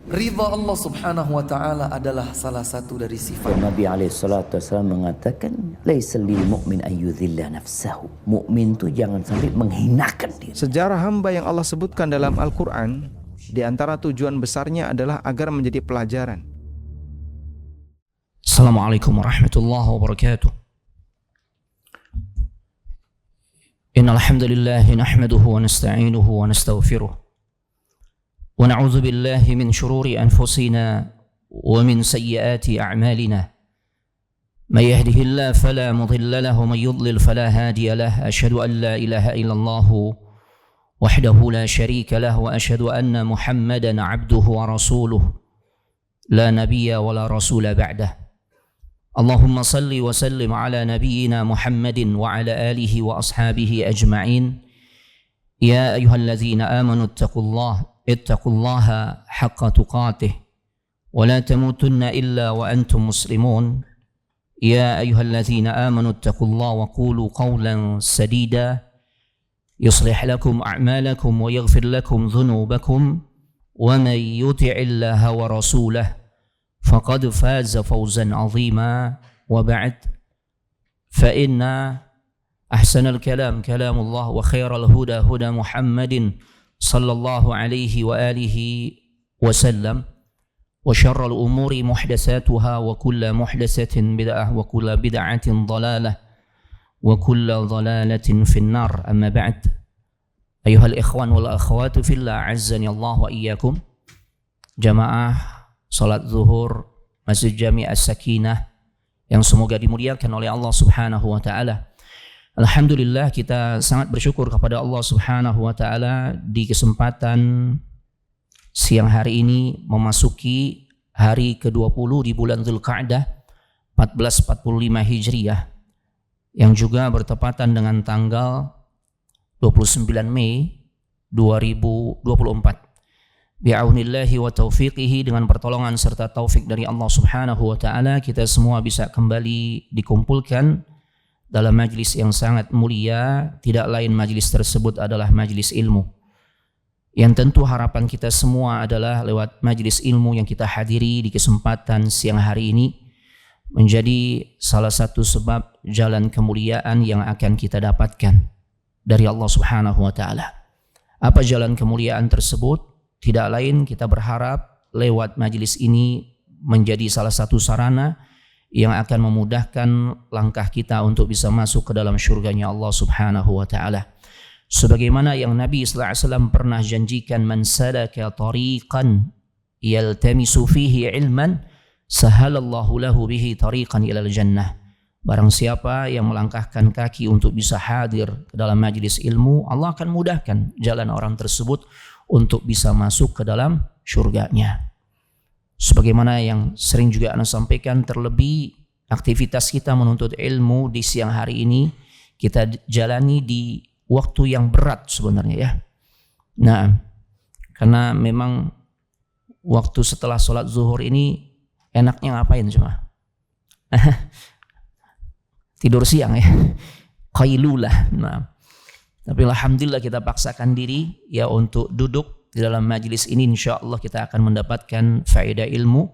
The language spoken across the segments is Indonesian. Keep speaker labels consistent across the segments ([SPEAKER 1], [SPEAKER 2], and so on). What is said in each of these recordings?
[SPEAKER 1] Ridha Allah subhanahu wa ta'ala adalah salah satu dari sifat.
[SPEAKER 2] Nabi SAW mengatakan, laisa lil mu'min an yudhilla nafsahu. Mukmin itu jangan sampai menghinakan diri.
[SPEAKER 3] Sejarah hamba yang Allah sebutkan dalam Al-Quran, di antara tujuan besarnya adalah agar menjadi pelajaran.
[SPEAKER 4] Assalamualaikum warahmatullahi wabarakatuh. Innal hamdalillah nahmaduhu wa nasta'inuhu wa nastaghfiruh. Wa na'udzu billahi min shururi anfusina wa min sayyiati a'malina. May yahdihillahu fala mudilla lahu wa may yudlil fala hadiya lahu. Asyhadu an la ilaha illallah wahdahu la syarika lahu wa asyhadu anna Muhammadan 'abduhu wa rasuluh. La nabiyya wa la rasula ba'dahu. Allahumma salli wa sallim ala nabiyyina Muhammadin wa ala alihi wa ashabihi ajma'in. Ya ayyuhalladzina amanu ittaqullaha haqqa tuqatih wa la tamutunna illa wa antum muslimun. Ya ayyuhalladzina amanu ittaqullaha wa qulu qawlan sadida yuslih lakum a'malakum wa yaghfir lakum dhunubakum wa may yuti'illaha wa rasulahu فقد فاز فوزا عظيما وبعد فإن أحسن الكلام كلام الله وخير الهدى هدى محمد صلى الله عليه وآله وسلم وشر الأمور محدثاتها وكل محدثة بدعة وكل بدعة ضلالة وكل ضلالة في النار. أما بعد أيها الإخوان والأخوات في الله عزني الله وإياكم. Jamaah salat zuhur Masjid Jami' As-Sakinah yang semoga dimuliakan oleh Allah Subhanahu wa taala. Alhamdulillah, kita sangat bersyukur kepada Allah Subhanahu wa taala di kesempatan siang hari ini memasuki hari ke-20 di bulan Dzulqa'dah 1445 Hijriah yang juga bertepatan dengan tanggal 29 Mei 2024. Bi'aunillahi wa taufiqihi, dengan pertolongan serta taufik dari Allah Subhanahu wa taala, kita semua bisa kembali dikumpulkan dalam majlis yang sangat mulia. Tidak lain majlis tersebut adalah majlis ilmu, yang tentu harapan kita semua adalah lewat majlis ilmu yang kita hadiri di kesempatan siang hari ini menjadi salah satu sebab jalan kemuliaan yang akan kita dapatkan dari Allah Subhanahu wa taala. Apa jalan kemuliaan tersebut? Tidak lain, kita berharap lewat majelis ini menjadi salah satu sarana yang akan memudahkan langkah kita untuk bisa masuk ke dalam syurganya Allah Subhanahu wa taala. Sebagaimana yang Nabi sallallahu alaihi wasallam pernah janjikan, man salaka tariqan yaltamisu fihi ilman sahalallahu lahu bihi tariqan ilal jannah. Barang siapa yang melangkahkan kaki untuk bisa hadir ke dalam majelis ilmu, Allah akan mudahkan jalan orang tersebut untuk bisa masuk ke dalam syurganya. Sebagaimana yang sering juga Anda sampaikan, terlebih aktivitas kita menuntut ilmu di siang hari ini kita jalani di waktu yang berat sebenarnya ya. Nah, karena memang waktu setelah sholat zuhur ini enaknya ngapain cuma? Tidur siang ya, qailulah. Nah, tapi alhamdulillah kita paksakan diri ya untuk duduk di dalam majlis ini. Insyaallah kita akan mendapatkan faedah ilmu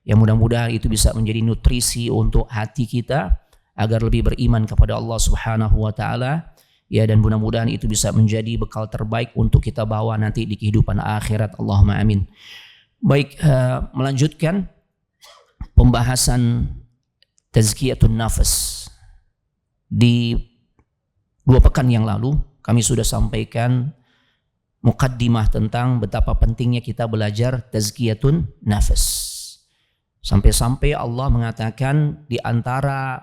[SPEAKER 4] yang mudah-mudahan itu bisa menjadi nutrisi untuk hati kita agar lebih beriman kepada Allah Subhanahu wa taala ya, dan mudah-mudahan itu bisa menjadi bekal terbaik untuk kita bawa nanti di kehidupan akhirat. Allahumma amin. Baik, melanjutkan pembahasan tazkiyatun nafas. Di 2 pekan yang lalu kami sudah sampaikan muqaddimah tentang betapa pentingnya kita belajar tazkiyatun nafas. Sampai-sampai Allah mengatakan di antara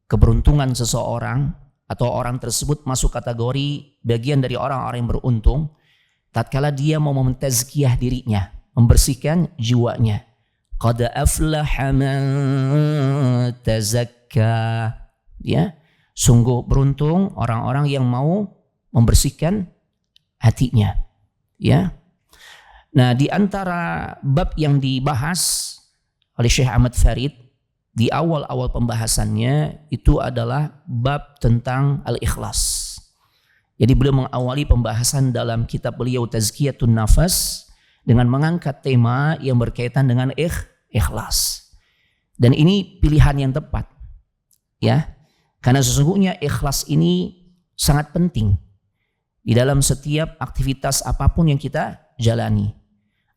[SPEAKER 4] keberuntungan seseorang atau orang tersebut masuk kategori bagian dari orang-orang yang beruntung tatkala dia mau mentazkiyah dirinya, membersihkan jiwanya. Qad aflaha man tazakka. Ya, sungguh beruntung orang-orang yang mau membersihkan hatinya. Ya. Nah, di antara bab yang dibahas oleh Syekh Ahmad Farid di awal-awal pembahasannya itu adalah bab tentang al-ikhlas. Jadi beliau mengawali pembahasan dalam kitab beliau Tazkiyatun Nafas dengan mengangkat tema yang berkaitan dengan ikhlas. Dan ini pilihan yang tepat. Ya. Karena sesungguhnya ikhlas ini sangat penting di dalam setiap aktivitas apapun yang kita jalani.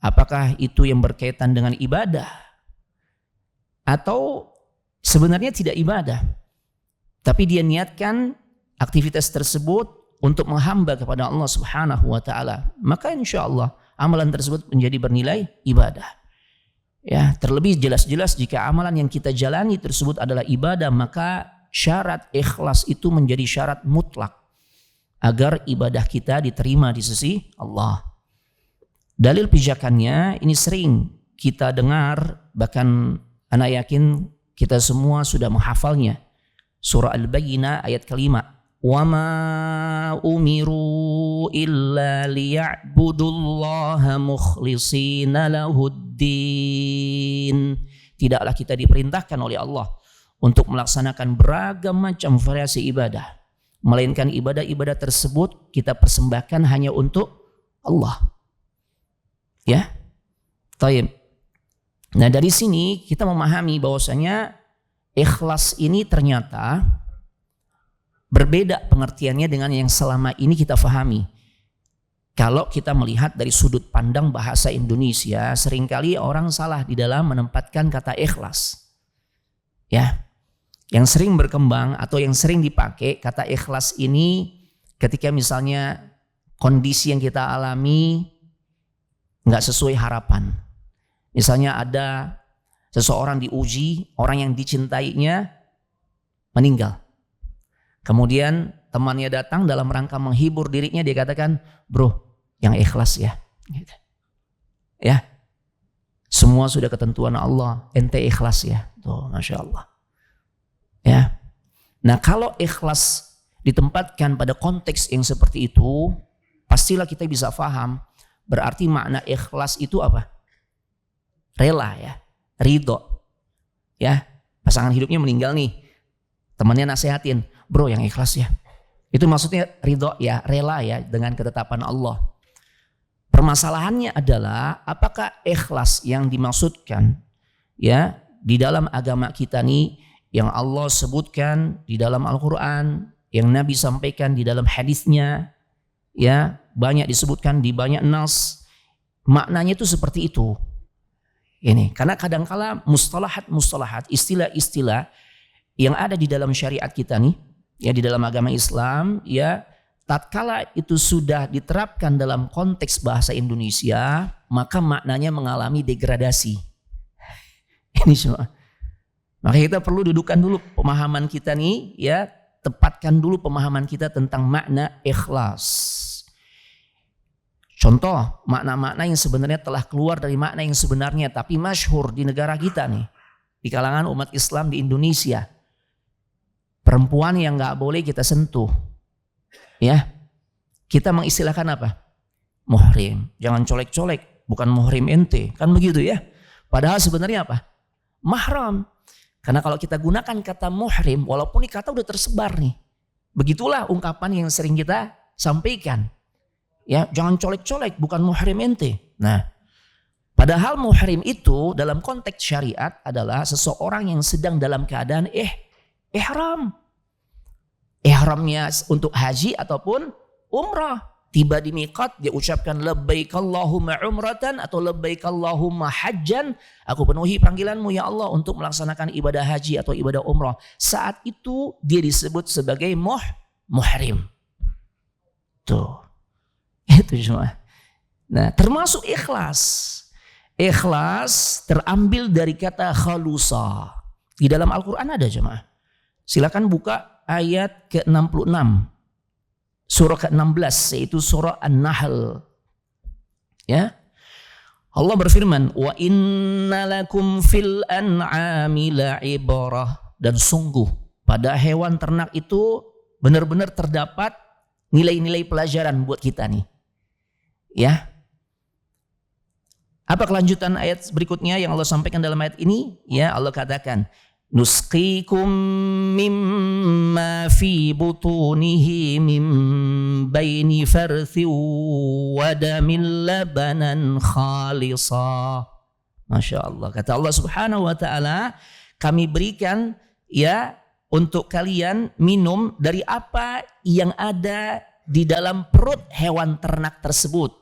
[SPEAKER 4] Apakah itu yang berkaitan dengan ibadah atau sebenarnya tidak ibadah, tapi dia niatkan aktivitas tersebut untuk menghamba kepada Allah Subhanahu wa taala, maka insya Allah amalan tersebut menjadi bernilai ibadah. Ya, terlebih jelas-jelas jika amalan yang kita jalani tersebut adalah ibadah, maka syarat ikhlas itu menjadi syarat mutlak agar ibadah kita diterima di sisi Allah. Dalil pijakannya ini sering kita dengar, bahkan ana yakin kita semua sudah menghafalnya. Surah Al-Bayyinah ayat kelima. وَمَا أُمِرُوا إِلَّا لِيَعْبُدُوا اللَّهَ مُخْلِصِينَ لَهُ الدِّينَ. Tidaklah kita diperintahkan oleh Allah untuk melaksanakan beragam macam variasi ibadah, melainkan ibadah-ibadah tersebut kita persembahkan hanya untuk Allah. Ya, taib. Nah dari sini kita memahami bahwasanya ikhlas ini ternyata berbeda pengertiannya dengan yang selama ini kita fahami. Kalau kita melihat dari sudut pandang bahasa Indonesia, seringkali orang salah di dalam menempatkan kata ikhlas. Ya, yang sering berkembang atau yang sering dipakai kata ikhlas ini ketika misalnya kondisi yang kita alami nggak sesuai harapan. Misalnya ada seseorang diuji, orang yang dicintainya meninggal. Kemudian temannya datang dalam rangka menghibur dirinya, dia katakan, bro yang ikhlas ya. Ya, semua sudah ketentuan Allah, ente ikhlas ya. Tuh, Masya Allah. Ya. Nah kalau ikhlas ditempatkan pada konteks yang seperti itu, pastilah kita bisa paham. Berarti makna ikhlas itu apa? Rela ya, ridho. Ya, pasangan hidupnya meninggal nih, temannya nasehatin, bro yang ikhlas ya. Itu maksudnya ridho ya, rela ya dengan ketetapan Allah. Permasalahannya adalah apakah ikhlas yang dimaksudkan ya di dalam agama kita nih, yang Allah sebutkan di dalam Al-Quran, yang Nabi sampaikan di dalam hadisnya, ya banyak disebutkan di banyak nas, maknanya itu seperti itu. Ini karena kadangkala mustalahat, istilah-istilah yang ada di dalam syariat kita nih, ya di dalam agama Islam, ya tatkala itu sudah diterapkan dalam konteks bahasa Indonesia, maka maknanya mengalami degradasi. Ini semua. Maka kita perlu dudukkan dulu pemahaman kita nih, ya tepatkan dulu pemahaman kita tentang makna ikhlas. Contoh makna-makna yang sebenarnya telah keluar dari makna yang sebenarnya tapi masyhur di negara kita nih, di kalangan umat Islam di Indonesia. Perempuan yang gak boleh kita sentuh. Ya, kita mengistilahkan apa? Muhrim. Jangan colek-colek, bukan muhrim ente, kan begitu ya. Padahal sebenarnya apa? Mahram. Karena kalau kita gunakan kata muhrim, walaupun ini kata udah tersebar nih, begitulah ungkapan yang sering kita sampaikan. Ya, jangan colek-colek, bukan muhrim ente. Nah, padahal muhrim itu dalam konteks syariat adalah seseorang yang sedang dalam keadaan ihram. Ihramnya untuk haji ataupun umrah. Tiba di miqat, dia ucapkan labbaik Allahumma umratan atau labbaik Allahumma hajjan. Aku penuhi panggilanmu ya Allah untuk melaksanakan ibadah haji atau ibadah umrah. Saat itu dia disebut sebagai muhrim. Tuh. Itu semua. Nah, termasuk ikhlas. Ikhlas terambil dari kata khalusa. Di dalam Al-Quran ada jemaah. Silakan buka ayat ke-66. Surah ke-16 yaitu surah An-Nahl. Ya. Allah berfirman, "Wa inna lakum fil an'ami la'ibrah." Dan sungguh pada hewan ternak itu benar-benar terdapat nilai-nilai pelajaran buat kita nih. Ya. Apa kelanjutan ayat berikutnya yang Allah sampaikan dalam ayat ini? Ya, Allah katakan, nusqikum mimma fi butunihi min baini farthi wa damin labanan khalisa. Masya Allah. Kata Allah Subhanahu wa ta'ala, kami berikan ya untuk kalian minum dari apa yang ada di dalam perut hewan ternak tersebut.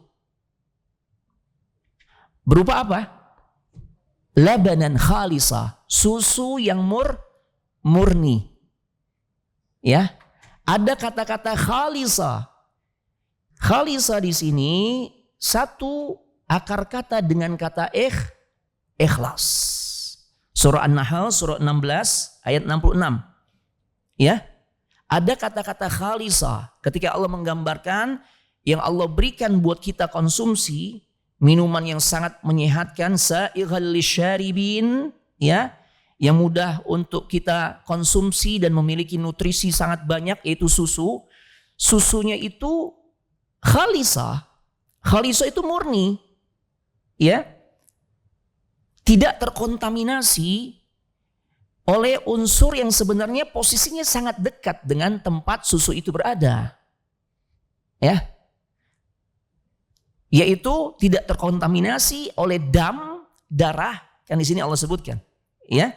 [SPEAKER 4] Berupa apa? Labanan khalisa, susu yang murni. Ya, ada kata-kata khalisa. Khalisa di sini satu akar kata dengan kata ikhlas. Surah An-Nahl surah 16 ayat 66. Ya. Ada kata-kata khalisa ketika Allah menggambarkan yang Allah berikan buat kita konsumsi minuman yang sangat menyehatkan, sa'ighal lisyaribin, ya, yang mudah untuk kita konsumsi dan memiliki nutrisi sangat banyak, yaitu susu. Susunya itu khalisa. Khalisa itu murni, ya, tidak terkontaminasi oleh unsur yang sebenarnya posisinya sangat dekat dengan tempat susu itu berada, ya, yaitu tidak terkontaminasi oleh darah, kan di sini Allah sebutkan, ya,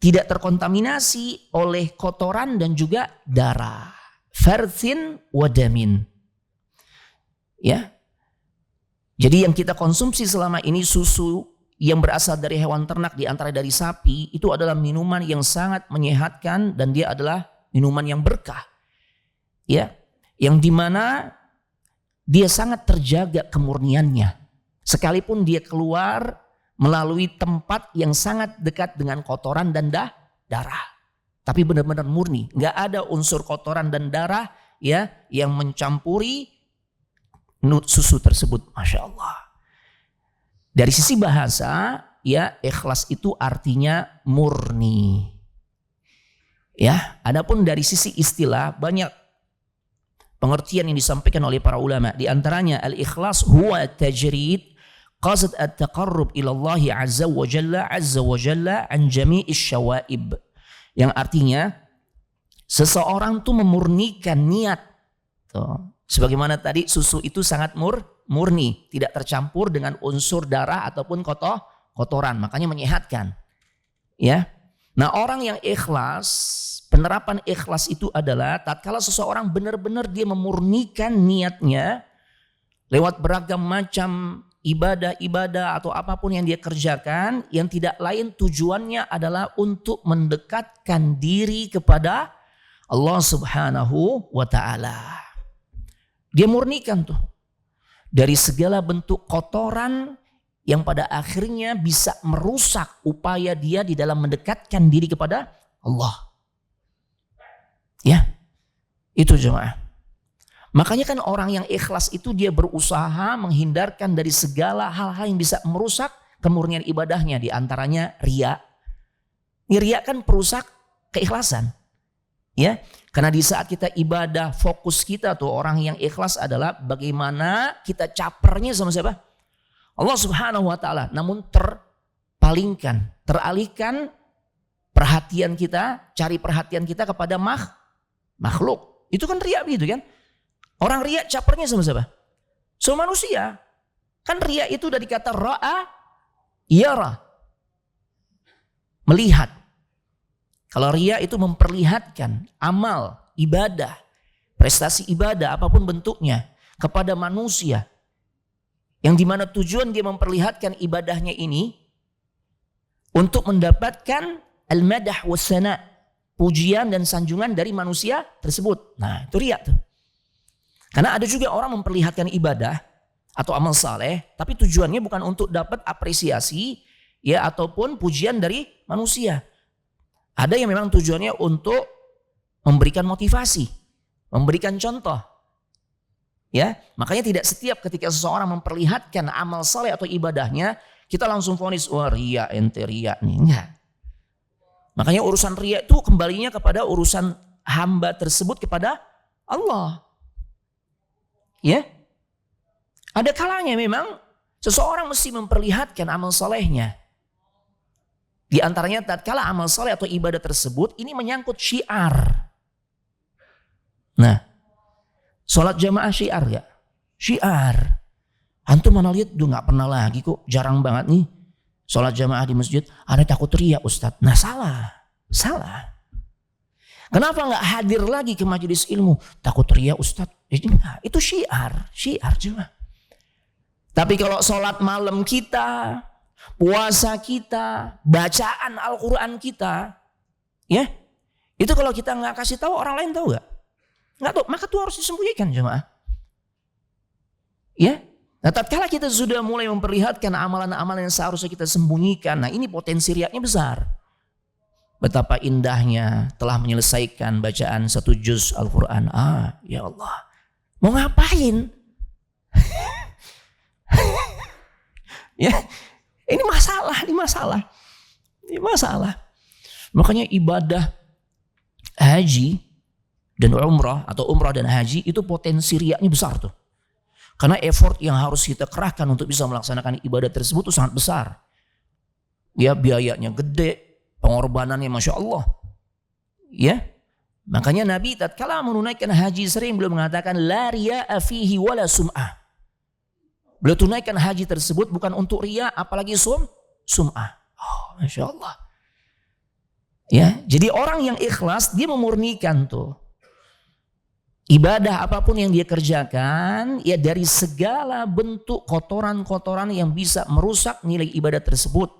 [SPEAKER 4] tidak terkontaminasi oleh kotoran dan juga darah, farthin wadamin, ya. Jadi yang kita konsumsi selama ini susu yang berasal dari hewan ternak, di antara dari sapi, itu adalah minuman yang sangat menyehatkan dan dia adalah minuman yang berkah, ya, yang dimana dia sangat terjaga kemurniannya, sekalipun dia keluar melalui tempat yang sangat dekat dengan kotoran dan darah, tapi benar-benar murni, nggak ada unsur kotoran dan darah, ya, yang mencampuri susu tersebut. Masya Allah. Dari sisi bahasa, ya, ikhlas itu artinya murni. Ya, adapun dari sisi istilah banyak pengertian yang disampaikan oleh para ulama. Di antaranya al-ikhlas huwa tajrid qasd at-taqarrub ila Allah azza wa jalla an jami'is syawaib. Yang artinya seseorang tuh memurnikan niat. Tuh. Sebagaimana tadi susu itu sangat murni, tidak tercampur dengan unsur darah ataupun kotoran, makanya menyehatkan. Ya. Nah, orang yang ikhlas, penerapan ikhlas itu adalah tatkala seseorang benar-benar dia memurnikan niatnya lewat beragam macam ibadah-ibadah atau apapun yang dia kerjakan, yang tidak lain tujuannya adalah untuk mendekatkan diri kepada Allah Subhanahu wa ta'ala. Dia murnikan tuh dari segala bentuk kotoran yang pada akhirnya bisa merusak upaya dia di dalam mendekatkan diri kepada Allah. Ya, itu jemaah. Makanya kan orang yang ikhlas itu dia berusaha menghindarkan dari segala hal-hal yang bisa merusak kemurnian ibadahnya, di antaranya riya. Riya kan perusak keikhlasan. Ya, karena di saat kita ibadah, fokus kita tuh orang yang ikhlas adalah bagaimana kita capernya sama siapa? Allah Subhanahu wa ta'ala. Namun teralihkan perhatian kita, cari perhatian kita kepada makhluk. Itu kan riya begitu kan? Orang riya capernya sama siapa? Sama manusia. Kan riya itu dari kata ra'a, yara. Melihat. Kalau riya itu memperlihatkan amal, ibadah, prestasi ibadah apapun bentuknya kepada manusia. Yang dimana tujuan dia memperlihatkan ibadahnya ini untuk mendapatkan al-madah wassana, pujian dan sanjungan dari manusia tersebut. Nah, itu riya tuh. Karena ada juga orang memperlihatkan ibadah atau amal saleh, tapi tujuannya bukan untuk dapat apresiasi, ya, ataupun pujian dari manusia. Ada yang memang tujuannya untuk memberikan motivasi, memberikan contoh. Ya, makanya tidak setiap ketika seseorang memperlihatkan amal saleh atau ibadahnya, kita langsung vonis, wah riya, ente riya nih. Enggak. Makanya urusan riya itu kembalinya kepada urusan hamba tersebut kepada Allah. Ya. Ada kalanya memang seseorang mesti memperlihatkan amal salehnya. Di antaranya tatkala amal soleh atau ibadah tersebut ini menyangkut syiar. Nah, sholat jamaah syiar ya? Syiar. Antum mana lihat, nggak pernah lagi kok, jarang banget nih sholat jamaah di masjid. Ada takut riya Ustadz. Nah salah. Kenapa nggak hadir lagi ke majelis ilmu? Takut riya Ustadz. Itu syiar jemaah. Tapi kalau sholat malam kita, puasa kita, bacaan Al-Quran kita, ya itu kalau kita nggak kasih tahu, orang lain tahu nggak tahu, maka itu harus disembunyikan jemaah. Ya, nah tatkala kita sudah mulai memperlihatkan amalan-amalan yang seharusnya kita sembunyikan, nah ini potensi riyanya besar. Betapa indahnya telah menyelesaikan bacaan 1 juz Al-Quran. Ya Allah, mau ngapain? Ya, ini masalah. Makanya ibadah haji dan umrah atau umrah dan haji itu potensi riyanya besar tuh. Karena effort yang harus kita kerahkan untuk bisa melaksanakan ibadah tersebut itu sangat besar. Ya, biayanya gede, pengorbanannya Masya Allah. Ya, makanya Nabi tatkala menunaikan haji sering beliau mengatakan la riya'a fihi wala sum'ah. Beliau tunaikan haji tersebut bukan untuk riya, apalagi sum'ah. Masya Allah. Ya, jadi orang yang ikhlas dia memurnikan tuh ibadah apapun yang dia kerjakan ya dari segala bentuk kotoran-kotoran yang bisa merusak nilai ibadah tersebut.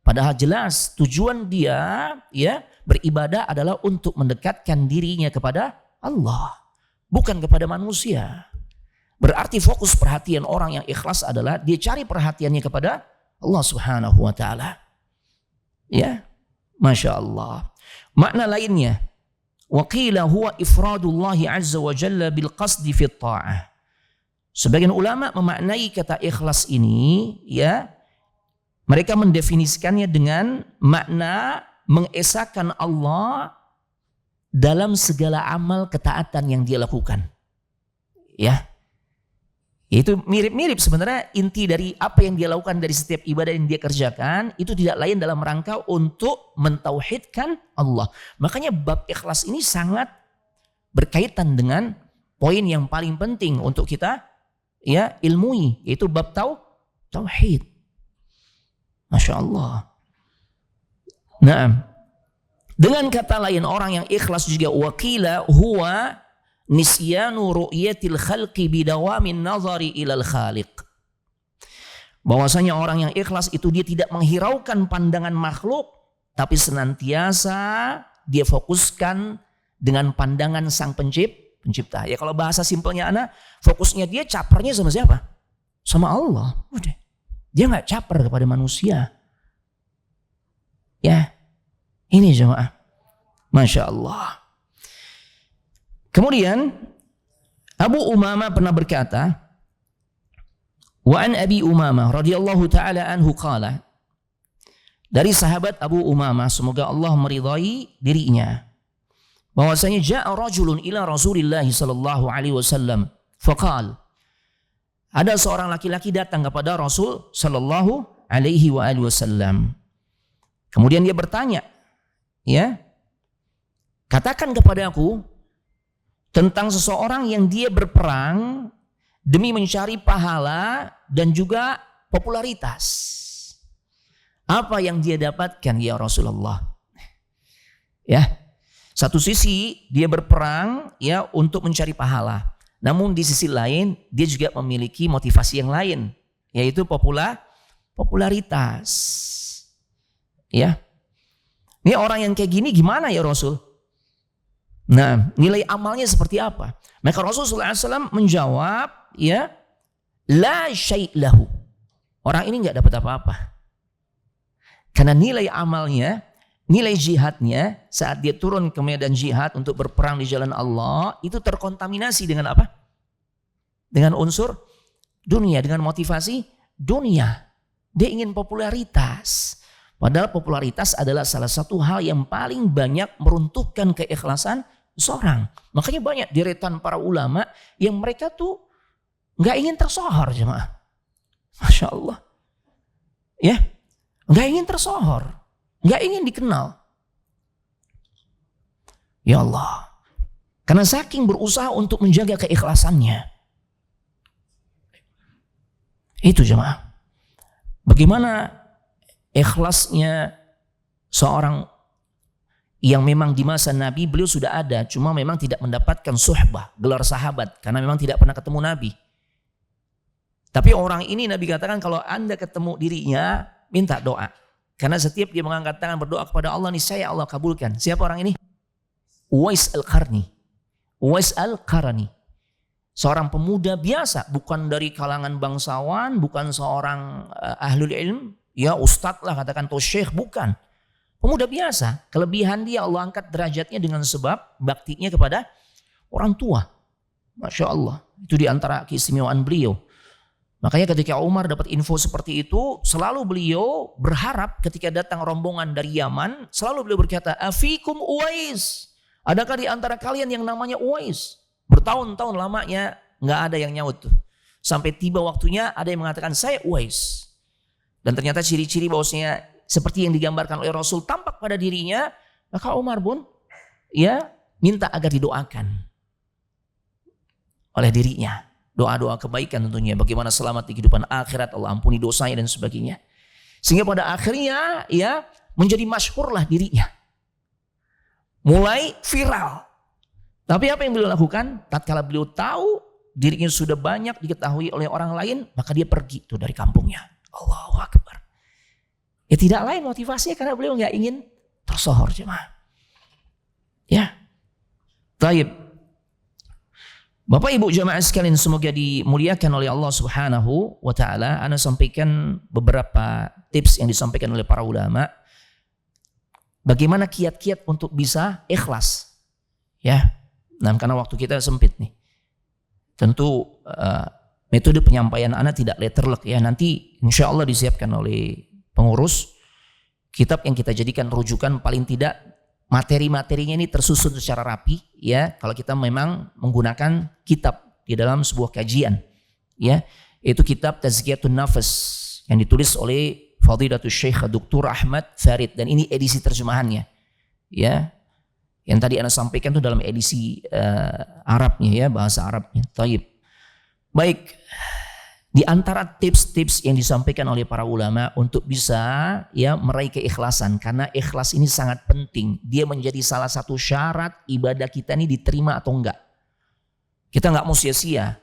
[SPEAKER 4] Padahal jelas tujuan dia ya beribadah adalah untuk mendekatkan dirinya kepada Allah, bukan kepada manusia. Berarti fokus perhatian orang yang ikhlas adalah dia cari perhatiannya kepada Allah Subhanahu wa taala. Ya, Masya Allah. Makna lainnya, wa qila huwa ifradullah azza wa jalla bil qasdi fi ta'ah. Sebagian ulama memaknai kata ikhlas ini ya, mereka mendefinisikannya dengan makna mengesahkan Allah dalam segala amal ketaatan yang dia lakukan. Ya. Itu mirip-mirip sebenarnya inti dari apa yang dia lakukan dari setiap ibadah yang dia kerjakan itu tidak lain dalam rangka untuk mentauhidkan Allah. Makanya bab ikhlas ini sangat berkaitan dengan poin yang paling penting untuk kita ya ilmui, yaitu bab tauhid. Masya Allah. Nah, dengan kata lain orang yang ikhlas juga wakila huwa nisyanu ru'yatil khalqi bidawamin nazari ilal khaliq. Bahwasanya orang yang ikhlas itu dia tidak menghiraukan pandangan makhluk, tapi senantiasa dia fokuskan dengan pandangan sang pencipta. Ya kalau bahasa simpelnya anak, fokusnya dia capernya sama siapa? Sama Allah. Udah. Dia nggak caper kepada manusia. Ya, ini jemaah. Masya Allah. Kemudian Abu Umamah pernah berkata, wa an Abi Umamah radhiyallahu taala anhu qala, dari sahabat Abu Umamah semoga Allah meridai dirinya, bahwasanya ja'a rajulun ila Rasulillah sallallahu alaihi wasallam faqal, ada seorang laki-laki datang kepada Rasul sallallahu alaihi wasallam. Kemudian dia bertanya, ya, katakan kepadaku tentang seseorang yang dia berperang demi mencari pahala dan juga popularitas. Apa yang dia dapatkan ya Rasulullah? Ya, satu sisi dia berperang ya untuk mencari pahala. Namun di sisi lain dia juga memiliki motivasi yang lain, yaitu popularitas. Ya, ini orang yang kayak gini gimana ya Rasul? Nah, nilai amalnya seperti apa? Maka Rasulullah SAW menjawab, ya, la syai' lahu. Orang ini nggak dapat apa-apa. Karena nilai amalnya, nilai jihadnya saat dia turun ke medan jihad untuk berperang di jalan Allah itu terkontaminasi dengan apa? Dengan unsur dunia, dengan motivasi dunia. Dia ingin popularitas. Padahal popularitas adalah salah satu hal yang paling banyak meruntuhkan keikhlasan seorang. Makanya banyak deretan para ulama yang mereka tuh nggak ingin tersohor jemaah. Masya Allah. Ya, nggak ingin tersohor. nggak ingin dikenal. Ya Allah, karena saking berusaha untuk menjaga keikhlasannya. Itu jemaah. Bagaimana ikhlasnya seorang yang memang di masa Nabi beliau sudah ada, cuma memang tidak mendapatkan suhbah, gelar sahabat, karena memang tidak pernah ketemu Nabi. Tapi orang ini Nabi katakan kalau Anda ketemu dirinya, minta doa. Karena setiap dia mengangkat tangan berdoa kepada Allah, niscaya Allah kabulkan. Siapa orang ini? Uwais Al-Qarni. Uwais Al-Qarni. Seorang pemuda biasa, bukan dari kalangan bangsawan, bukan seorang ahlul ilm, ya ustadz lah katakan, atau syekh, bukan. Pemuda biasa, kelebihan dia Allah angkat derajatnya dengan sebab baktinya kepada orang tua. Masya Allah, itu diantara keistimewaan beliau. Makanya ketika Umar dapat info seperti itu, selalu beliau berharap ketika datang rombongan dari Yaman, selalu beliau berkata, afikum Uwais. Adakah di antara kalian yang namanya Uwais? Bertahun-tahun lamanya nggak ada yang nyaut tuh. Sampai tiba waktunya ada yang mengatakan saya Uwais. Dan ternyata ciri-ciri bahwasanya seperti yang digambarkan oleh Rasul tampak pada dirinya, maka Umar pun ya minta agar didoakan oleh dirinya. Doa-doa kebaikan tentunya, bagaimana selamat di kehidupan akhirat, Allah ampuni dosanya dan sebagainya. Sehingga pada akhirnya ya menjadi masyhurlah dirinya. Mulai viral. Tapi apa yang beliau lakukan? Tatkala beliau tahu dirinya sudah banyak diketahui oleh orang lain, maka dia pergi tuh dari kampungnya. Allahu Akbar. Ya tidak lain motivasinya karena beliau nggak ingin tersohor jemaah. Ya. Taib. Bapak Ibu jemaah sekalian semoga dimuliakan oleh Allah Subhanahu wa taala. Ana sampaikan beberapa tips yang disampaikan oleh para ulama. Bagaimana kiat-kiat untuk bisa ikhlas. Ya. Nah, karena waktu kita sempit nih. Tentu metode penyampaian Ana tidak letterlek ya. Nanti insya Allah disiapkan oleh pengurus kitab yang kita jadikan rujukan, paling tidak materi-materinya ini tersusun secara rapi ya. Kalau kita memang menggunakan kitab di dalam sebuah kajian ya, itu kitab Tazkiyatun Nafas yang ditulis oleh Fadilatul Syekh Dr. Ahmad Farid, dan ini edisi terjemahannya ya. Yang tadi Anda sampaikan itu dalam edisi Arabnya ya, bahasa Arabnya. Taib. Baik, di antara tips-tips yang disampaikan oleh para ulama untuk bisa ya meraih keikhlasan, karena ikhlas ini sangat penting. Dia menjadi salah satu syarat ibadah kita ini diterima atau enggak. Kita enggak mau sia-sia.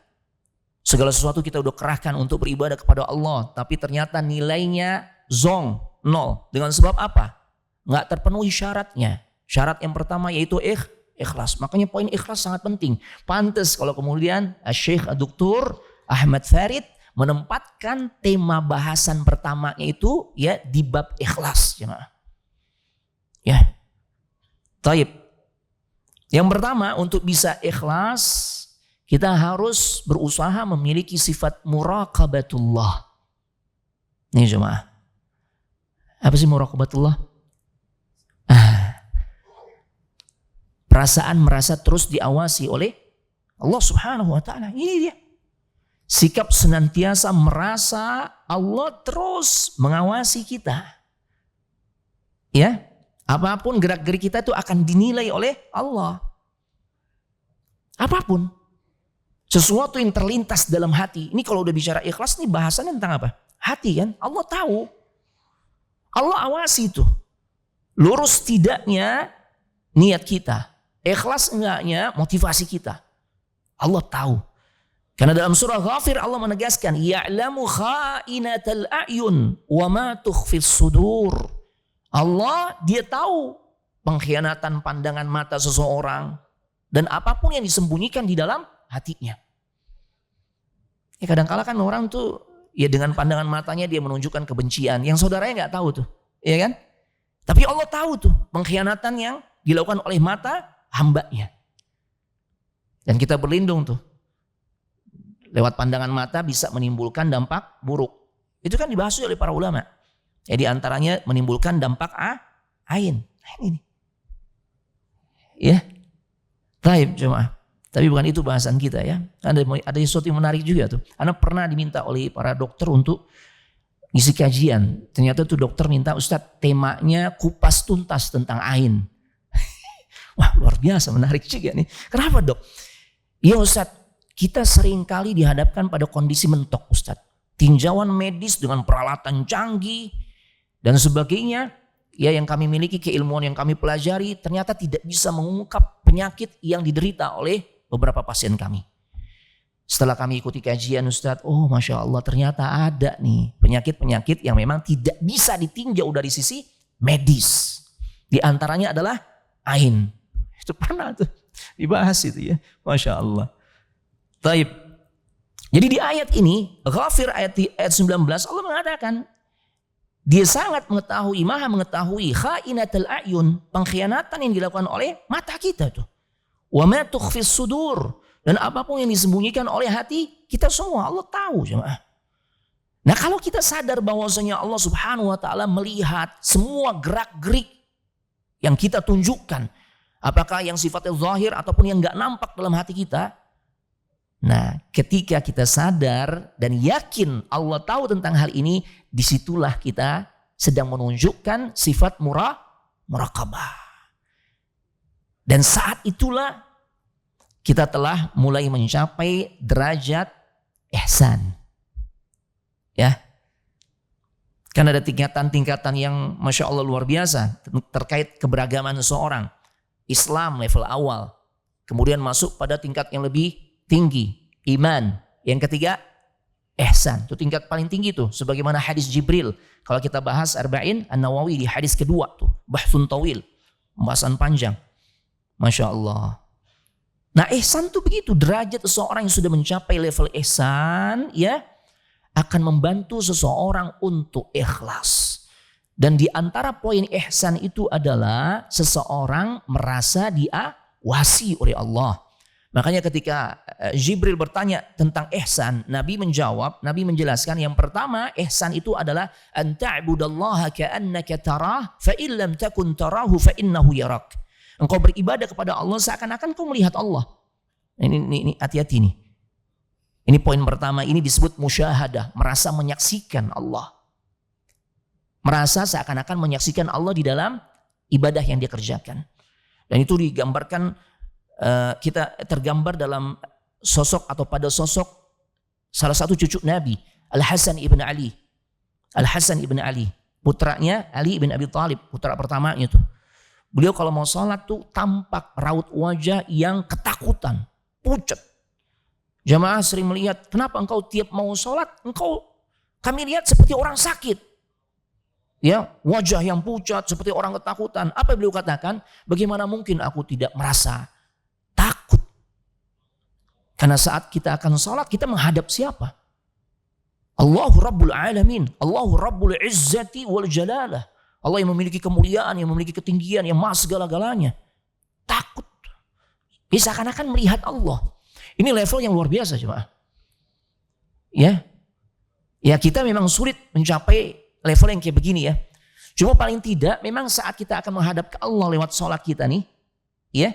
[SPEAKER 4] Segala sesuatu kita udah kerahkan untuk beribadah kepada Allah, tapi ternyata nilainya zong, nol. Dengan sebab apa? Enggak terpenuhi syaratnya. Syarat yang pertama yaitu ikhlas. Makanya poin ikhlas sangat penting. Pantas kalau kemudian Syekh Dr. Ahmad Farid menempatkan tema bahasan pertamanya itu ya di bab ikhlas. Ya. Taib. Yang pertama, untuk bisa ikhlas kita harus berusaha memiliki sifat muraqabatullah. Nih jemaah. Apa sih muraqabatullah? Perasaan merasa terus diawasi oleh Allah Subhanahu wa taala. Ini dia. Sikap senantiasa merasa Allah terus mengawasi kita. Ya, apapun gerak-gerik kita itu akan dinilai oleh Allah. Apapun. Sesuatu yang terlintas dalam hati. Ini kalau udah bicara ikhlas nih bahasannya tentang apa? Hati kan? Allah tahu. Allah awasi itu. Lurus tidaknya niat kita. Ikhlas enggaknya motivasi kita. Allah tahu. Karena dalam surah Ghafir Allah menegaskan, ya'lamu kha'inatal a'yun wa ma tukhfis sudur. Allah dia tahu pengkhianatan pandangan mata seseorang dan apapun yang disembunyikan di dalam hatinya. Ya kadang-kala kan orang tuh ya dengan pandangan matanya dia menunjukkan kebencian yang saudaranya nggak tahu tuh, ya kan? Tapi Allah tahu tuh pengkhianatan yang dilakukan oleh mata hambanya. Dan kita berlindung tuh. Lewat pandangan mata bisa menimbulkan dampak buruk. Itu kan dibahas oleh para ulama. Ya di antaranya menimbulkan dampak ain. Ini. Ya. Taib jemaah. Tapi bukan itu bahasan kita ya. Ada sesuatu yang menarik juga tuh. Karena pernah diminta oleh para dokter untuk isi kajian. Ternyata tuh dokter minta, Ustadz temanya kupas tuntas tentang ain. Wah luar biasa, menarik juga nih. Kenapa dok? Iya Ustadz, kita sering kali dihadapkan pada kondisi mentok Ustadz. Tinjauan medis dengan peralatan canggih dan sebagainya. Ya yang kami miliki, keilmuan yang kami pelajari ternyata tidak bisa mengungkap penyakit yang diderita oleh beberapa pasien kami. Setelah kami ikuti kajian Ustadz, oh Masya Allah ternyata ada nih penyakit-penyakit yang memang tidak bisa ditinjau dari sisi medis. Di antaranya adalah ain. Itu pernah tuh dibahas itu ya. Masya Allah. Taib. Jadi di ayat ini, Ghafir ayat 19 Allah mengatakan, dia sangat mengetahui, maha mengetahui khainatul a'yun, pengkhianatan yang dilakukan oleh mata kita tuh. Wa ma tukhfis sudur. Dan apapun yang disembunyikan oleh hati kita semua Allah tahu jemaah. Nah kalau kita sadar bahwasanya Allah subhanahu wa ta'ala melihat semua gerak-gerik yang kita tunjukkan. Apakah yang sifatnya zahir ataupun yang gak nampak dalam hati kita. Nah ketika kita sadar dan yakin Allah tahu tentang hal ini. Disitulah kita sedang menunjukkan sifat muraqabah. Dan saat itulah kita telah mulai mencapai derajat ihsan. Ya. Kan ada tingkatan-tingkatan yang Masya Allah luar biasa terkait keberagaman seseorang. Islam level awal. Kemudian masuk pada tingkat yang lebih tinggi. Iman. Yang ketiga, ihsan. Itu tingkat paling tinggi tuh. Sebagaimana hadis Jibril. Kalau kita bahas Arba'in An-Nawawi di hadis kedua tuh. Bahsun tawil. Pembahasan panjang. Masya Allah. Nah ihsan tuh begitu, derajat seseorang yang sudah mencapai level ihsan ya akan membantu seseorang untuk ikhlas. Dan di antara poin ihsan itu adalah seseorang merasa diawasi oleh Allah. Makanya ketika Jibril bertanya tentang ihsan, Nabi menjawab, Nabi menjelaskan yang pertama ihsan itu adalah an ta'budallaha ka'annaka tarah fa in lam takun tarahu fa innahu yarak. Engkau beribadah kepada Allah seakan-akan kau melihat Allah. Ini hati-hati nih. Ini poin pertama, ini disebut musyahadah, merasa menyaksikan Allah. Merasa seakan-akan menyaksikan Allah di dalam ibadah yang dia kerjakan. Dan itu digambarkan, kita tergambar dalam sosok atau pada sosok salah satu cucu Nabi, Al-Hasan ibn Ali. Al-Hasan ibn Ali, putranya Ali ibn Abi Thalib, putra pertamanya itu. Beliau kalau mau sholat tuh tampak raut wajah yang ketakutan, pucat. Jamaah sering melihat, kenapa engkau tiap mau sholat, kami lihat seperti orang sakit. Ya, wajah yang pucat seperti orang ketakutan. Apa beliau katakan? Bagaimana mungkin aku tidak merasa takut? Karena saat kita akan sholat, kita menghadap siapa? Allahu Rabbul Alamin, Allahu Rabbul Izzati wal Jalalah. Allah yang memiliki kemuliaan, yang memiliki ketinggian, yang maha segala-galanya. Takut. Bisa seakan-akan melihat Allah. Ini level yang luar biasa jemaah. Ya. Ya kita memang sulit mencapai level yang kayak begini ya. Cuma paling tidak memang saat kita akan menghadap ke Allah lewat sholat kita nih. Ya.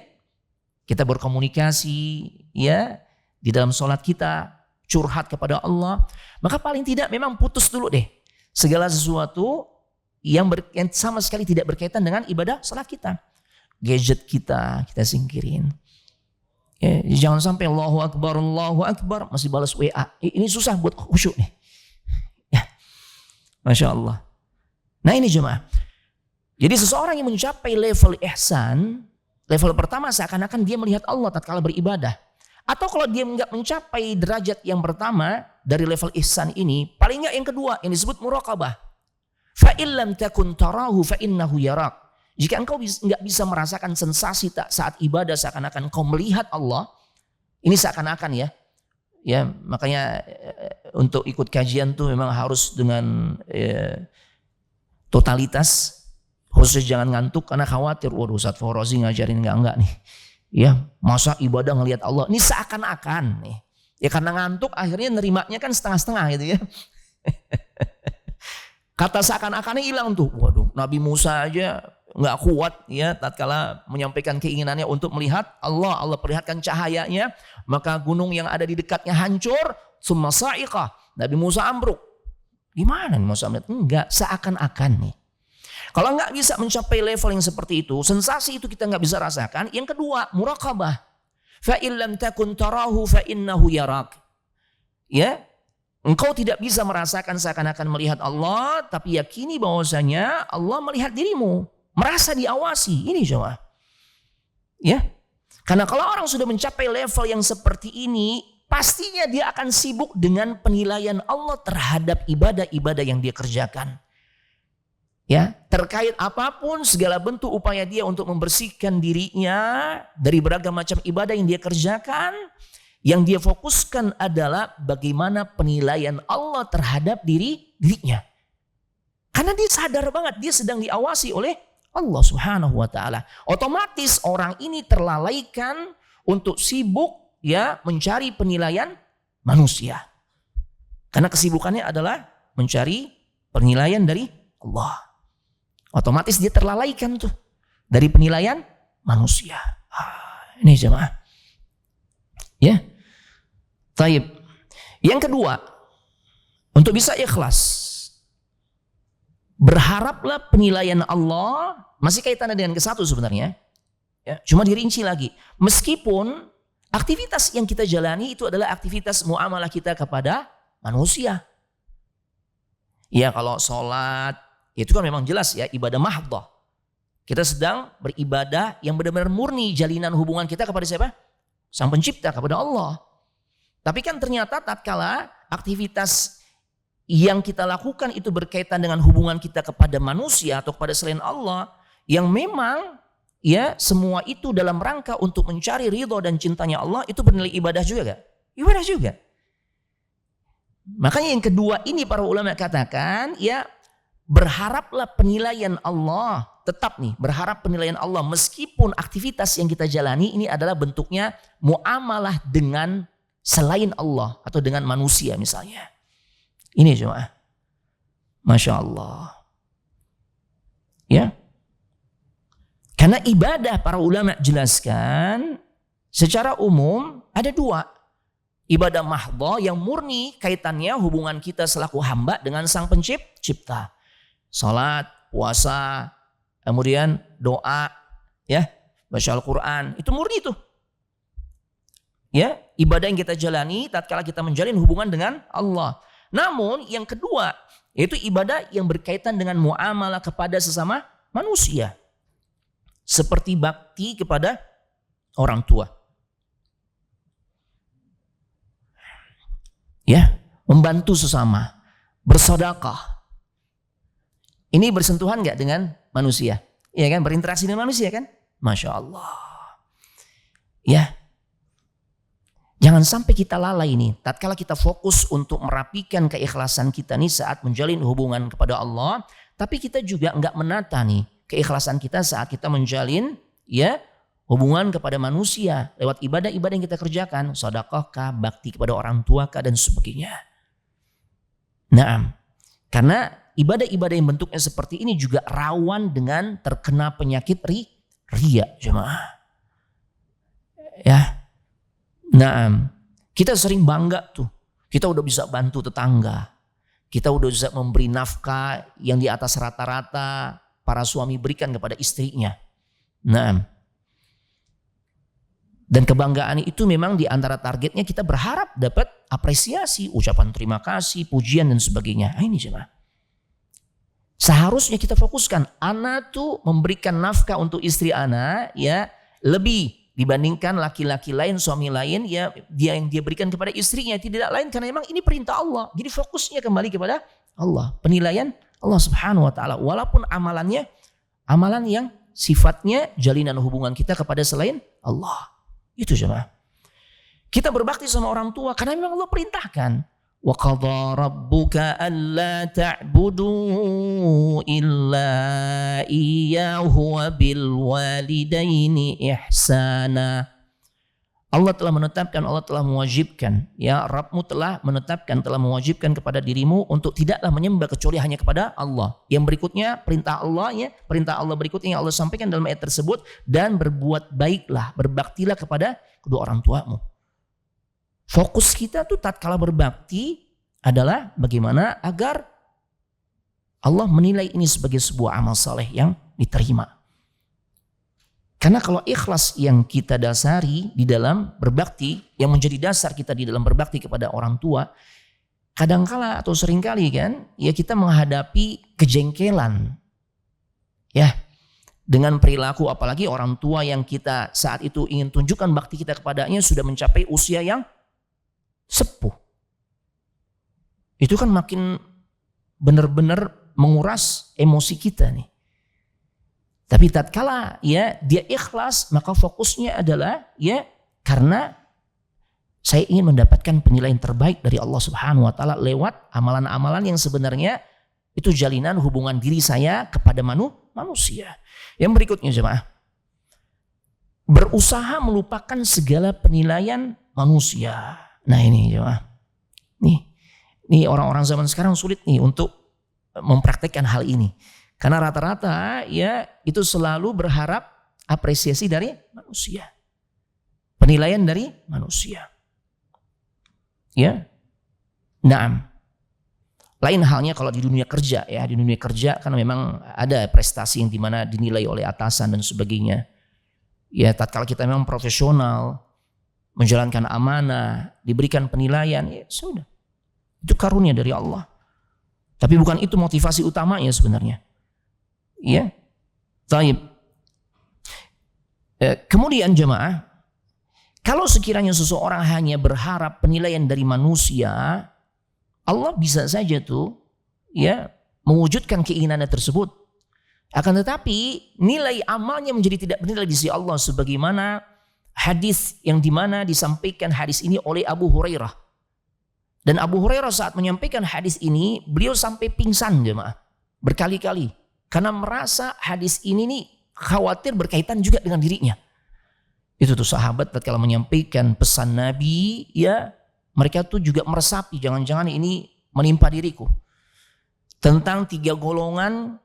[SPEAKER 4] Kita berkomunikasi ya. Di dalam sholat kita. Curhat kepada Allah. Maka paling tidak memang putus dulu deh. Segala sesuatu yang sama sekali tidak berkaitan dengan ibadah salat kita. Gadget kita singkirin. Ya, jangan sampai Allahu Akbar masih balas WA. Ini susah buat khusyuk nih. Ya. Masya Allah. Nah ini jemaah. Jadi seseorang yang mencapai level ihsan, level pertama seakan-akan dia melihat Allah tatkala beribadah. Atau kalau dia enggak mencapai derajat yang pertama dari level ihsan ini, paling enggak yang kedua yang disebut muraqabah. Fa illam takun tarahu fa innahu yarak. Jika engkau enggak bisa merasakan sensasi saat ibadah seakan-akan engkau melihat Allah, ini seakan-akan ya. Ya, makanya untuk ikut kajian tuh memang harus dengan totalitas, khususnya jangan ngantuk karena khawatir waduh Ustaz Forozi ngajarin enggak nih. Ya, masa ibadah ngelihat Allah. Ini seakan-akan nih. Ya karena ngantuk akhirnya nerimanya kan setengah-setengah gitu ya. Kata seakan-akannya hilang tuh. Waduh, Nabi Musa aja nggak kuat ya tatkala menyampaikan keinginannya untuk melihat Allah. Allah perlihatkan cahayanya, maka gunung yang ada di dekatnya hancur, summa sa'iqah. Nabi Musa ambruk. Gimana nih mau melihat? Enggak, seakan-akan nih. Kalau nggak bisa mencapai level yang seperti itu, sensasi itu kita nggak bisa rasakan. Yang kedua, muraqabah. Fa in lam takun tarahu fa innahu yarak. Ya, engkau tidak bisa merasakan seakan-akan melihat Allah, tapi yakini bahwasanya Allah melihat dirimu, merasa diawasi. Ini coba. Ya. Karena kalau orang sudah mencapai level yang seperti ini, pastinya dia akan sibuk dengan penilaian Allah terhadap ibadah-ibadah yang dia kerjakan. Ya, terkait apapun segala bentuk upaya dia untuk membersihkan dirinya dari beragam macam ibadah yang dia kerjakan, yang dia fokuskan adalah bagaimana penilaian Allah terhadap dirinya. Karena dia sadar banget dia sedang diawasi oleh Allah Subhanahu wa taala. Otomatis orang ini terlalaikan untuk sibuk ya mencari penilaian manusia. Karena kesibukannya adalah mencari penilaian dari Allah. Otomatis dia terlalaikan tuh dari penilaian manusia. Ini jemaah. Ya. Taib. Yang kedua, untuk bisa ikhlas, berharaplah penilaian Allah, masih kaitannya dengan kesatu sebenarnya. Ya, cuma dirinci lagi. Meskipun aktivitas yang kita jalani itu adalah aktivitas muamalah kita kepada manusia. Ya, kalau sholat, itu kan memang jelas ya ibadah mahdhah. Kita sedang beribadah yang benar-benar murni jalinan hubungan kita kepada siapa? Sang Pencipta, kepada Allah. Tapi kan ternyata tatkala aktivitas yang kita lakukan itu berkaitan dengan hubungan kita kepada manusia atau kepada selain Allah, yang memang ya semua itu dalam rangka untuk mencari ridho dan cintanya Allah, itu bernilai ibadah juga gak? Ibadah juga. Makanya yang kedua ini para ulama katakan ya, berharaplah penilaian Allah, tetap nih berharap penilaian Allah meskipun aktivitas yang kita jalani ini adalah bentuknya muamalah dengan selain Allah atau dengan manusia misalnya. Ini jemaah. Masya Allah. Ya. Karena ibadah para ulama jelaskan secara umum ada dua. Ibadah mahdhah yang murni kaitannya hubungan kita selaku hamba dengan Sang Pencipta. Salat, puasa, kemudian doa, ya, baca Al-Quran, itu murni tuh. Ya, ibadah yang kita jalani tatkala kita menjalin hubungan dengan Allah. Namun yang kedua, yaitu ibadah yang berkaitan dengan muamalah kepada sesama manusia. Seperti bakti kepada orang tua. Ya, membantu sesama, bersedekah. Ini bersentuhan nggak dengan manusia? Ya kan, berinteraksi dengan manusia kan? Masya Allah. Ya, jangan sampai kita lalai ini. Tatkala kita fokus untuk merapikan keikhlasan kita nih saat menjalin hubungan kepada Allah, tapi kita juga nggak menata nih keikhlasan kita saat kita menjalin ya hubungan kepada manusia lewat ibadah-ibadah yang kita kerjakan, sedekahkah, bakti kepada orang tua kah, dan sebagainya. Nah, karena ibadah-ibadah yang bentuknya seperti ini juga rawan dengan terkena penyakit riya, jemaah. Ya. Nah, kita sering bangga tuh. Kita udah bisa bantu tetangga. Kita udah bisa memberi nafkah yang di atas rata-rata para suami berikan kepada istrinya. Nah, dan kebanggaan itu memang di antara targetnya kita berharap dapat apresiasi, ucapan terima kasih, pujian dan sebagainya. Nah, ini jemaah. Seharusnya kita fokuskan, ana tuh memberikan nafkah untuk istri ana ya lebih dibandingkan laki-laki lain, suami lain ya dia yang dia berikan kepada istrinya, tidak lain karena memang ini perintah Allah. Jadi fokusnya kembali kepada Allah, penilaian Allah Subhanahu wa taala. Walaupun amalannya amalan yang sifatnya jalinan hubungan kita kepada selain Allah. Itu jemaah. Kita berbakti sama orang tua karena memang Allah perintahkan. Wa qadha rabbuka alla ta'budu illa iyyahu wa bil walidaini ihsana. Allah telah menetapkan, Allah telah mewajibkan, ya Rabbmu telah menetapkan, telah mewajibkan kepada dirimu untuk tidaklah menyembah kecuali hanya kepada Allah. Yang berikutnya perintah Allah ya, perintah Allah berikutnya yang Allah sampaikan dalam ayat tersebut, dan berbuat baiklah, berbaktilah kepada kedua orang tuamu. Fokus kita tuh tatkala berbakti adalah bagaimana agar Allah menilai ini sebagai sebuah amal saleh yang diterima. Karena kalau ikhlas yang kita dasari di dalam berbakti, yang menjadi dasar kita di dalam berbakti kepada orang tua, kadangkala atau seringkali kan, ya kita menghadapi kejengkelan. Ya, dengan perilaku apalagi orang tua yang kita saat itu ingin tunjukkan bakti kita kepadanya sudah mencapai usia yang sepuh. Itu kan makin benar-benar menguras emosi kita nih. Tapi tatkala ya dia ikhlas, maka fokusnya adalah ya karena saya ingin mendapatkan penilaian terbaik dari Allah Subhanahu wa taala lewat amalan-amalan yang sebenarnya itu jalinan hubungan diri saya kepada manusia. Yang berikutnya jemaah, berusaha melupakan segala penilaian manusia. Nah ini jemaah, nih orang-orang zaman sekarang sulit nih untuk mempraktekkan hal ini. Karena rata-rata ya itu selalu berharap apresiasi dari manusia. Penilaian dari manusia. Ya. Naam. Lain halnya kalau di dunia kerja ya. Di dunia kerja kan memang ada prestasi yang dimana dinilai oleh atasan dan sebagainya. Ya tatkala kita memang profesional, menjalankan amanah, diberikan penilaian, ya sudah. Itu karunia dari Allah. Tapi bukan itu motivasi utamanya sebenarnya. Ya. Taib. Kemudian jemaah, kalau sekiranya seseorang hanya berharap penilaian dari manusia, Allah bisa saja tuh ya mewujudkan keinginannya tersebut. Akan tetapi nilai amalnya menjadi tidak bernilai di sisi Allah, sebagaimana hadis yang dimana disampaikan hadis ini oleh Abu Hurairah. Dan Abu Hurairah saat menyampaikan hadis ini, beliau sampai pingsan jemaah berkali-kali karena merasa hadis ini nih khawatir berkaitan juga dengan dirinya. Itu tuh sahabat tatkala menyampaikan pesan Nabi, ya mereka tuh juga meresapi jangan-jangan ini menimpa diriku. Tentang 3 golongan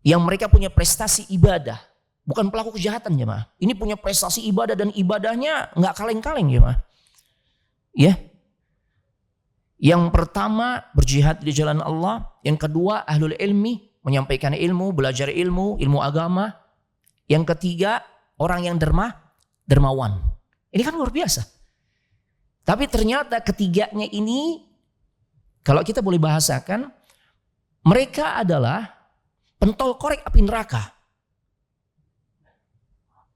[SPEAKER 4] yang mereka punya prestasi ibadah, bukan pelaku kejahatan jemaah. Ini punya prestasi ibadah dan ibadahnya nggak kaleng-kaleng jemaah. Ya. Yang pertama berjihad di jalan Allah, yang kedua ahlul ilmi, menyampaikan ilmu, belajar ilmu agama. Yang ketiga orang yang dermawan. Ini kan luar biasa. Tapi ternyata ketiganya ini kalau kita boleh bahasakan, mereka adalah pentol korek api neraka.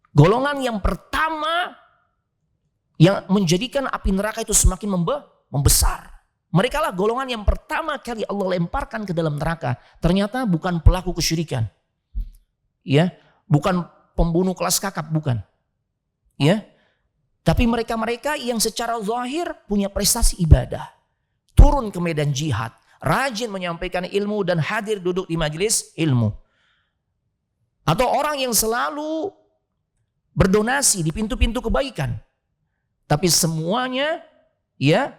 [SPEAKER 4] Golongan yang pertama yang menjadikan api neraka itu semakin membesar. Mereka lah golongan yang pertama kali Allah lemparkan ke dalam neraka. Ternyata bukan pelaku kesyirikan. Ya, bukan pembunuh kelas kakap, bukan. Ya. Tapi mereka-mereka yang secara zahir punya prestasi ibadah. Turun ke medan jihad, rajin menyampaikan ilmu dan hadir duduk di majelis ilmu. Atau orang yang selalu berdonasi di pintu-pintu kebaikan. Tapi semuanya ya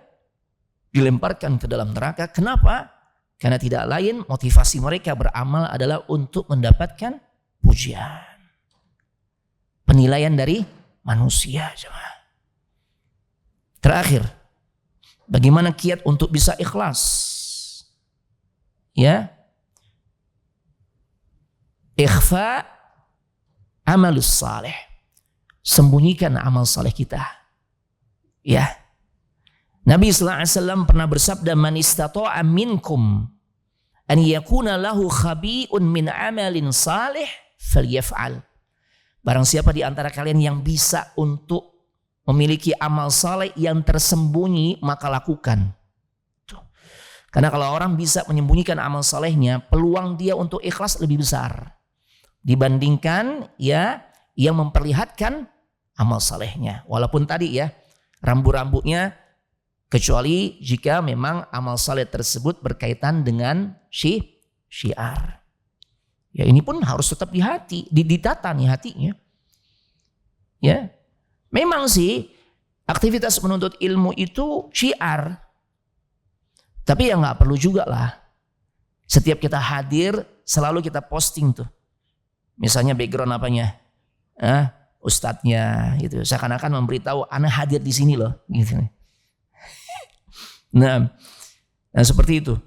[SPEAKER 4] dilemparkan ke dalam neraka. Kenapa? Karena tidak lain motivasi mereka beramal adalah untuk mendapatkan pujian, penilaian dari manusia. Terakhir, bagaimana kiat untuk bisa ikhlas? Ya, ikhfa amalus saleh, sembunyikan amal saleh kita. Ya. Nabi sallallahu alaihi wasallam pernah bersabda, "Man istata'a minkum an yakuna lahu khabi'un min amalin salih falyaf'al." Barang siapa di antara kalian yang bisa untuk memiliki amal saleh yang tersembunyi, maka lakukan. Karena kalau orang bisa menyembunyikan amal salehnya, peluang dia untuk ikhlas lebih besar dibandingkan ya yang memperlihatkan amal salehnya. Walaupun tadi ya rambu-rambunya, kecuali jika memang amal saleh tersebut berkaitan dengan syiar. Ya ini pun harus tetap di hati, ditata nih hatinya. Ya, memang sih aktivitas menuntut ilmu itu syiar. Tapi ya nggak perlu juga lah. Setiap kita hadir selalu kita posting tuh. Misalnya background apanya? Ustadznya gitu. Seakan-akan memberitahu anak hadir di sini loh gitu. Nah seperti itu.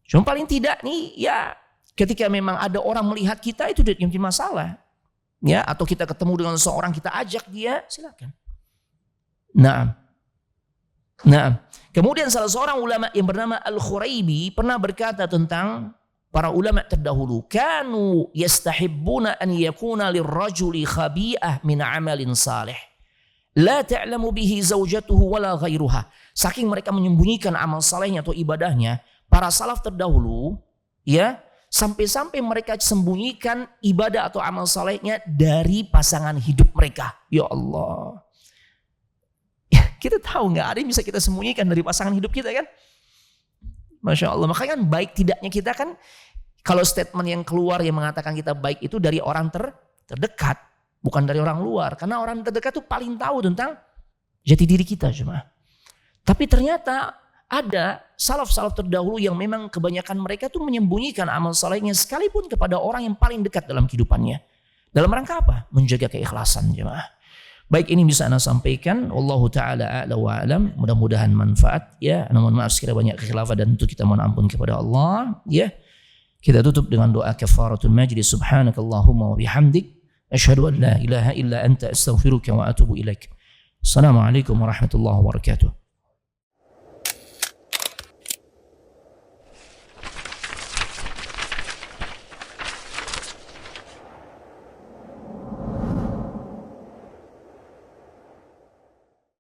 [SPEAKER 4] Cuma paling tidak nih ya Ketika memang ada orang melihat kita itu tidak menjadi masalah. Ya, atau kita ketemu dengan seseorang kita ajak dia, silakan. Nah. Kemudian salah seorang ulama yang bernama Al-Khuraibi pernah berkata tentang para ulama terdahulu, kanu yastahibbuna an yakuna lirrajuli khabi'ah min amalin salih. La ta'lamu bihi zawjatuhu wala ghairuha. Saking mereka menyembunyikan amal salehnya atau ibadahnya, para salaf terdahulu, ya, sampai-sampai mereka sembunyikan ibadah atau amal salehnya dari pasangan hidup mereka. Ya Allah. Ya, kita tahu nggak ada yang bisa kita sembunyikan dari pasangan hidup kita kan? Masya Allah. Makanya kan baik tidaknya kita kan, kalau statement yang keluar yang mengatakan kita baik itu dari orang terdekat, bukan dari orang luar. Karena orang terdekat itu paling tahu tentang jati diri kita cuma. Tapi ternyata ada salaf-salaf terdahulu yang memang kebanyakan mereka tuh menyembunyikan amal salehnya sekalipun kepada orang yang paling dekat dalam kehidupannya. Dalam rangka apa? Menjaga keikhlasan jemaah. Baik, ini bisa Ana sampaikan. Wallahu ta'ala a'la wa a'lam. Mudah-mudahan manfaat ya. Ana mohon maaf sekiranya banyak kekhilafan dan itu kita mohon ampun kepada Allah ya. Kita tutup dengan doa kafaratul majlis. Subhanakallahumma wa bihamdik. Asyhadu an la ilaha illa anta astaghfiruka wa atubu ilaik. Assalamualaikum warahmatullahi wabarakatuh.